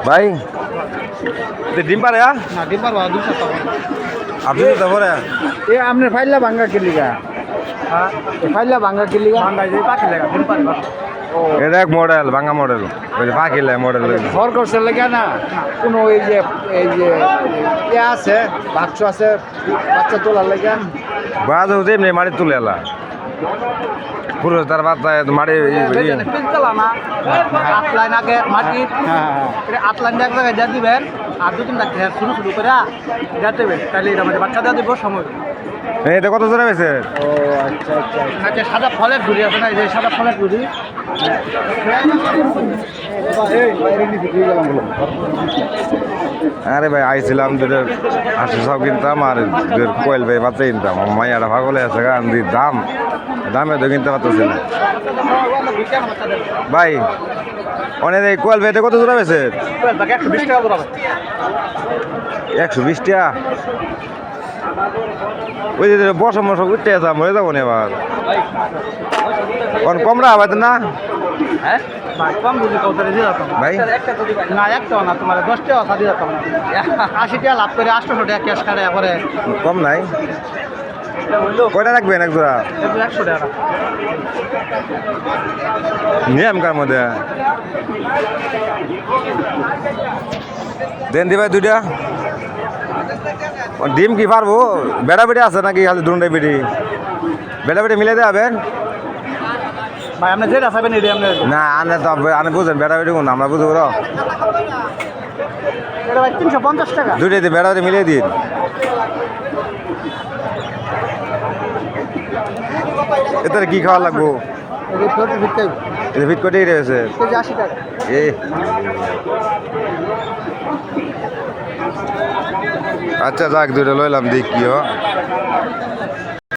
ভাই ডিম পারে না ডিম পারবো 200 টাকা। আপনি তো পরে এ আপনার ফাইলা ভাঙ্গা কিলিগা? হ্যাঁ ফাইলা ভাঙ্গা কিলিগা? ভাঙ্গা যে পাখি লাগা ডিম পারবা। এটা এক মডেল ভাঙা মডেল ওই যে পাখিলে মডেল ঘর করছে লেগে না কোনো এই যে আছে বাচ্চা আছে বাচ্চা তোলার লেগে বাজ হচ্ছে এমনি মাটি তুলে এলা পুরো তার বাচ্চা মাটি আটলাইন আগে মাটি আটলাইন এক জায়গায় দিয়ে দিবেন আর 2-3টা ঘের শুরু করে দিয়ে দেবেন তাহলে এটা মানে বাচ্চা দিয়ে দিব সময়। এটা কত জোড়া পেয়েছে? ও আচ্ছা আচ্ছা আচ্ছা সাদা ফলের ঝুড়ি আছে না এই যে সাদা ফলের ঝুড়ি আরে ভাই আইছিলাম দুটোর 800 কিনতাম আর কোয়েল ভাই বাচ্চা কিনতাম মাইয়াটা ভাগলে আছে গান দি দামে তো কিনতে পারতেছি না ভাই অনেক এই কোয়েল ভাইটা কত জোড়া পেয়েছে? 120 টাকা করে 120 টাকা ওই যে বসা মশা উঠতে আছে মরে যাবো না এবার কমরা আবার না হ্যাঁ ভাই কম বুঝি কৌতরে দিয়ে যেতাম ভাই না একটা না তোমার 10 টাকা দিয়ে যেতাম 80 টাকা লাভ করে 800 টাকা ক্যাশ কাটে পরে কম নাই কয়টা রাখবেন এক জোড়া? 100 টাকা নিয়ম কার মধ্যে দেন দিবাই দুইটা ডিম কি পারবো বেড়া বেড়ে আছে নাকি খালি দুটাই বেড়ি বেড়া বেড়ে মিলে দেবেন ভাই আপনি যেটা খাবেন এটাই আপনি না আনে তো আনে বুঝেন বেড়া বেড়ি কোন আমরা বুঝবো তো এটা ভাই 350 টাকা দুইটাই বেড়া বেড়ে মিলিয়ে দিন এতে কি খাওয়া লাগবো? এটা ফিট করেই রয়েছে 80 টাকা এ আচ্ছা যাক দুইটা লইলাম দেখি